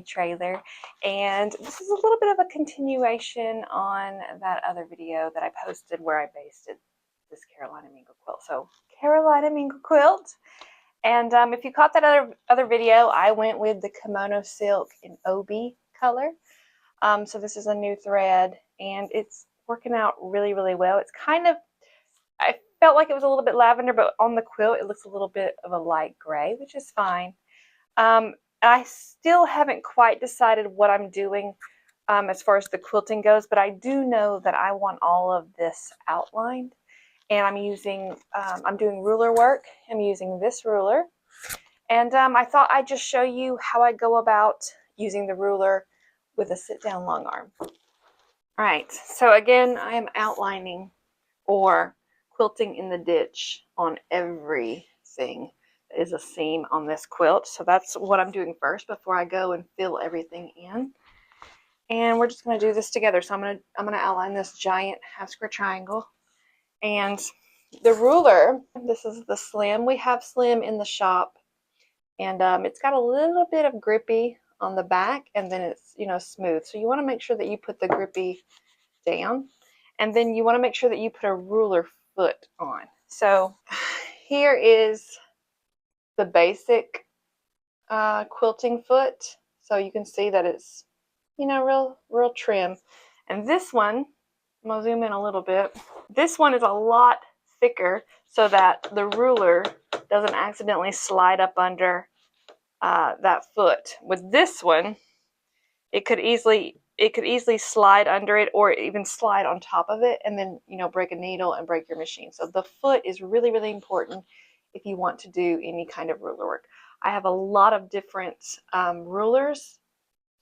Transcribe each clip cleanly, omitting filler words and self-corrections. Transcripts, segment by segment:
trailer, and this is a little bit of a continuation on that other video that I posted where I basted this Carolina Mingle Quilt. So Carolina Mingle Quilt, and if you caught that other video, I went with the kimono silk in OB color. So this is a new thread, and it's working out really, really well. It's kind of, I felt like it was a little bit lavender, but on the quilt it looks a little bit of a light gray, which is fine. I still haven't quite decided what I'm doing as far as the quilting goes, but I do know that I want all of this outlined, and I'm doing ruler work. I'm using this ruler, and I thought I'd just show you how I go about using the ruler with a sit-down long arm. All right, so again, I am outlining or quilting in the ditch on everything that is a seam on this quilt. So that's what I'm doing first before I go and fill everything in. And we're just going to do this together. So I'm going to outline this giant half square triangle. And the ruler, this is the slim. We have slim in the shop, and it's got a little bit of grippy on the back, and then it's, you know, smooth. So you want to make sure that you put the grippy down, and then you want to make sure that you put a ruler foot on. So here is the basic quilting foot. So you can see that it's, you know, real trim. And this one, I'm gonna zoom in a little bit. This one is a lot thicker so that the ruler doesn't accidentally slide up under that foot. With this one, it could easily slide under it, or even slide on top of it, and then, you know, break a needle and break your machine. So the foot is really, really important if you want to do any kind of ruler work. I have a lot of different rulers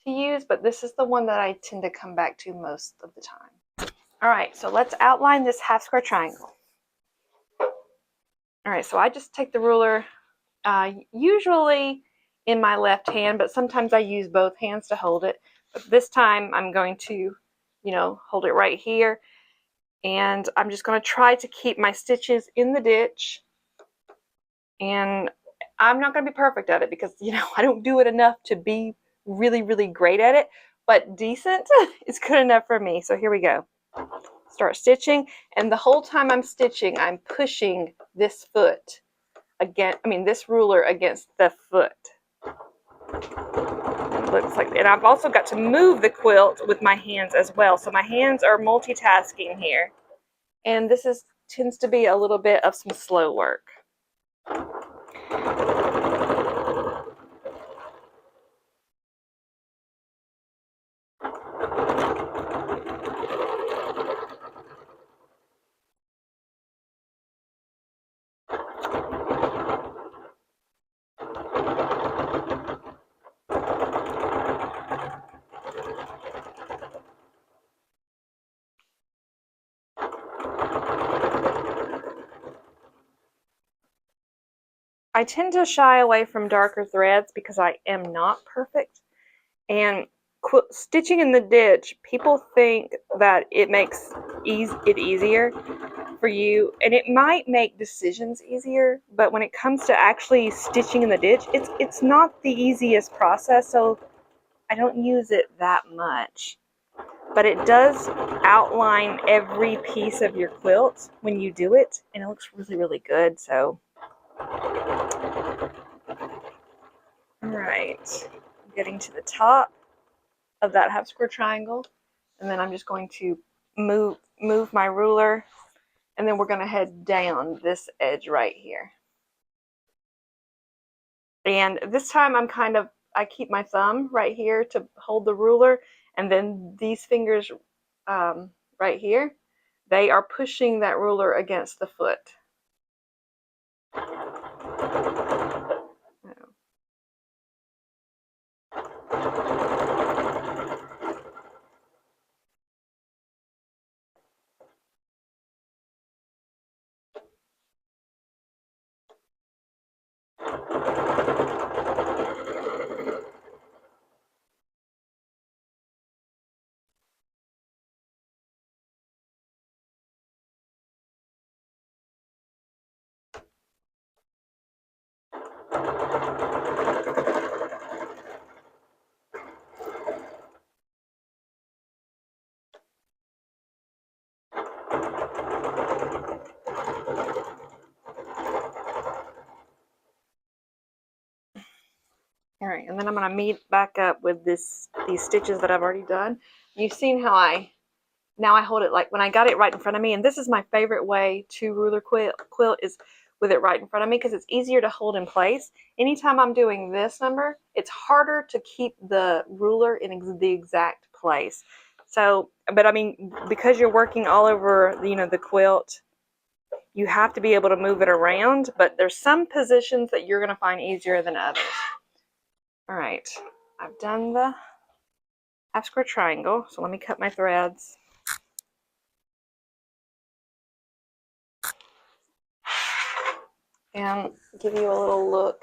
to use, but this is the one that I tend to come back to most of the time. All right, so let's outline this half square triangle. All right, so I just take the ruler, usually in my left hand, but sometimes I use both hands to hold it. But this time I'm going to, you know, hold it right here, and I'm just going to try to keep my stitches in the ditch. And I'm not going to be perfect at it because, you know, I don't do it enough to be really, really great at it, but decent is good enough for me. So here we go. Start stitching, and the whole time I'm stitching, I'm pushing this foot this ruler against the foot. It looks like, and I've also got to move the quilt with my hands as well. So my hands are multitasking here, and this tends to be a little bit of some slow work. I tend to shy away from darker threads because I am not perfect, and stitching in the ditch, people think that it makes it easier for you, and it might make decisions easier, but when it comes to actually stitching in the ditch, it's not the easiest process, so I don't use it that much. But it does outline every piece of your quilt when you do it, and it looks really, really good. So all right, I'm getting to the top of that half square triangle, and then I'm just going to move my ruler, and then we're going to head down this edge right here. And this time I keep my thumb right here to hold the ruler, and then these fingers right here, they are pushing that ruler against the foot. All right, and then I'm going to meet back up with these stitches that I've already done. You've seen how now I hold it like when I got it right in front of me, and this is my favorite way to ruler quilt is with it right in front of me because it's easier to hold in place. Anytime I'm doing this number, it's harder to keep the ruler in the exact place. So, but I mean, because you're working all over, the quilt, you have to be able to move it around, but there's some positions that you're going to find easier than others. All right, I've done the half square triangle, so let me cut my threads. And give you a little look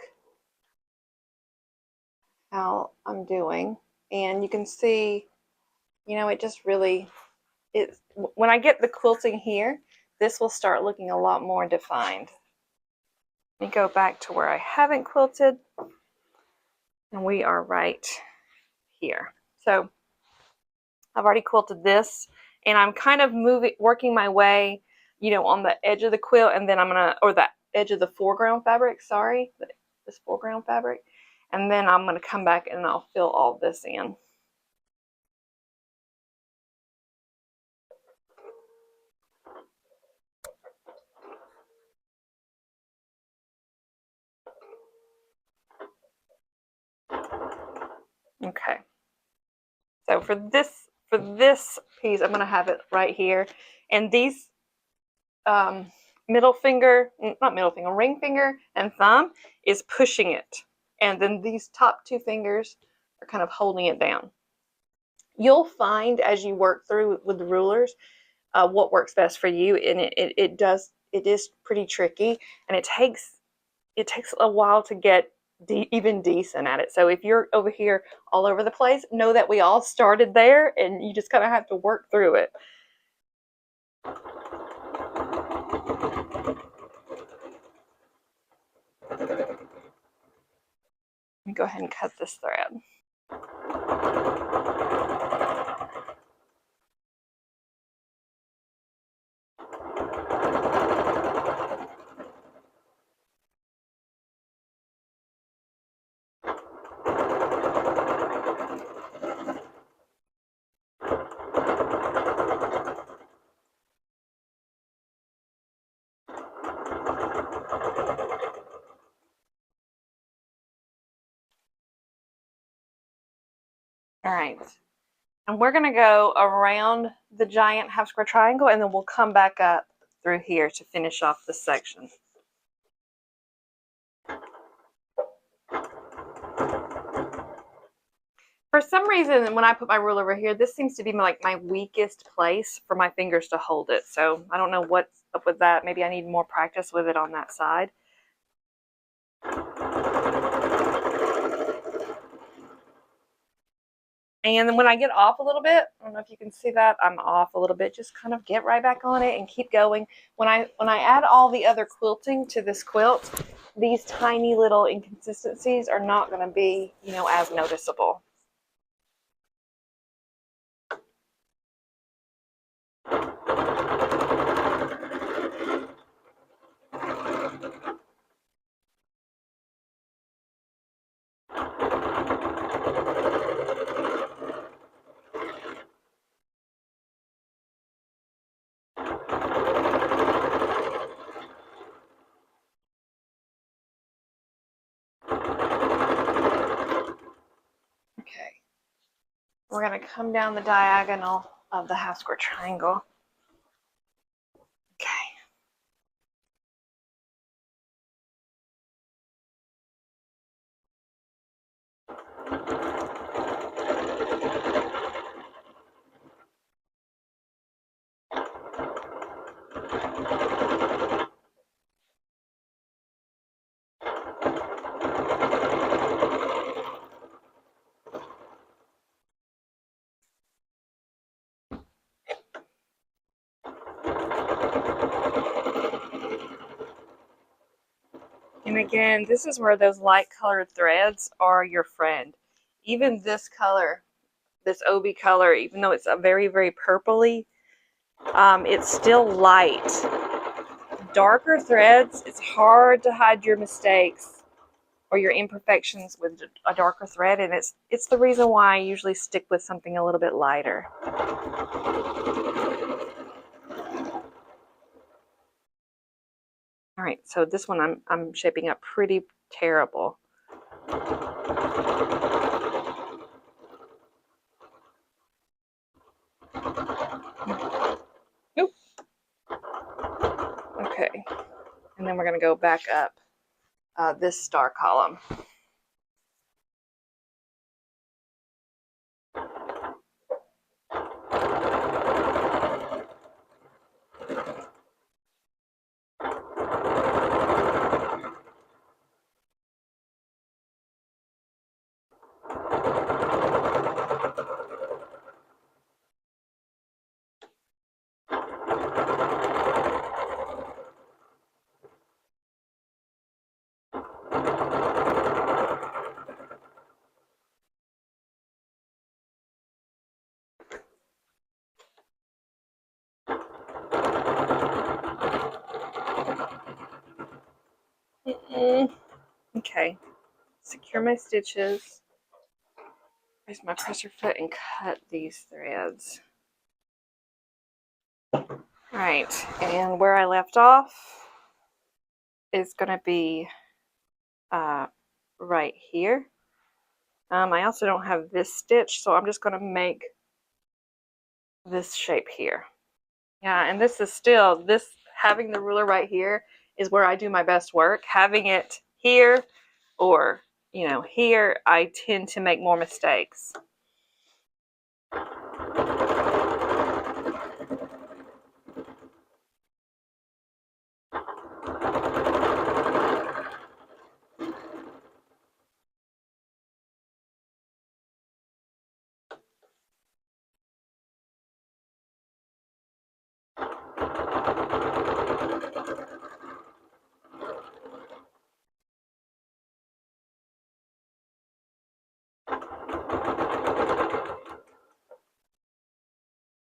how I'm doing. And you can see, it just really, when I get the quilting here, this will start looking a lot more defined. Let me go back to where I haven't quilted, and we are right here. So I've already quilted this, and I'm kind of working my way, on the edge of the quilt, and then or the edge of the foreground fabric, sorry, this foreground fabric, and then I'm gonna come back and I'll fill all this in. Okay. So for this piece, I'm gonna have it right here, and these ring finger and thumb is pushing it, and then these top two fingers are kind of holding it down. You'll find as you work through with the rulers what works best for you, and it is pretty tricky, and it takes a while to get even decent at it. So if you're over here all over the place, know that we all started there, and you just kind of have to work through it. Let me go ahead and cut this thread. All right, and we're gonna go around the giant half square triangle, and then we'll come back up through here to finish off this section. For some reason, when I put my ruler over here, this seems to be like my weakest place for my fingers to hold it. So I don't know what's up with that. Maybe I need more practice with it on that side. And then when I get off a little bit, I don't know if you can see that, I'm off a little bit, just kind of get right back on it and keep going. When I add all the other quilting to this quilt, these tiny little inconsistencies are not going to be, as noticeable. Okay, we're going to come down the diagonal of the half square triangle. Okay. And again, this is where those light colored threads are your friend. Even this color, this OB color, even though it's a very, very purpley, it's still light. Darker threads, it's hard to hide your mistakes or your imperfections with a darker thread, and it's the reason why I usually stick with something a little bit lighter. All right, so this one I'm shaping up pretty terrible. Nope. Okay, and then we're going to go back up this star column. Okay, secure my stitches. Use my presser foot and cut these threads. Alright, and where I left off is going to be right here. I also don't have this stitch, so I'm just going to make this shape here. Yeah, and this is still, having the ruler right here is where I do my best work. Having it here or, here, I tend to make more mistakes.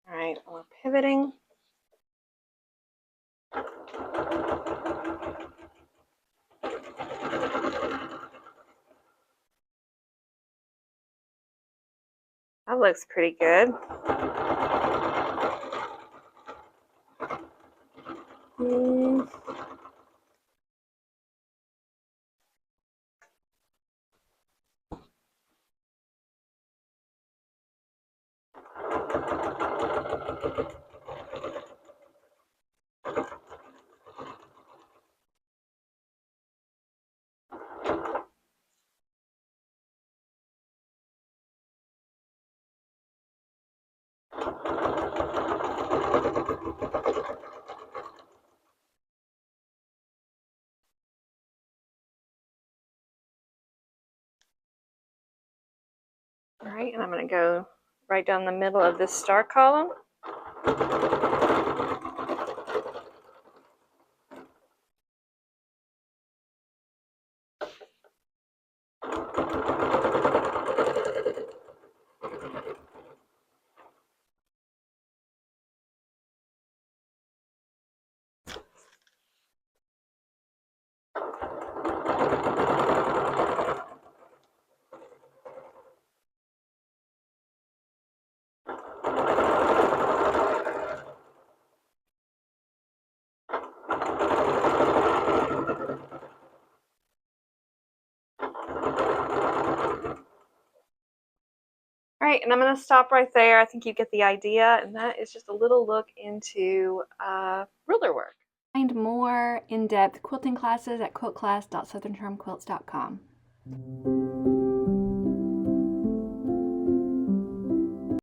All right, we're pivoting. That looks pretty good. All right, and I'm going to go right down the middle of this star column. All right, and I'm going to stop right there. I think you get the idea, and that is just a little look into ruler work. Find more in-depth quilting classes at quiltclass.southerncharmquilts.com.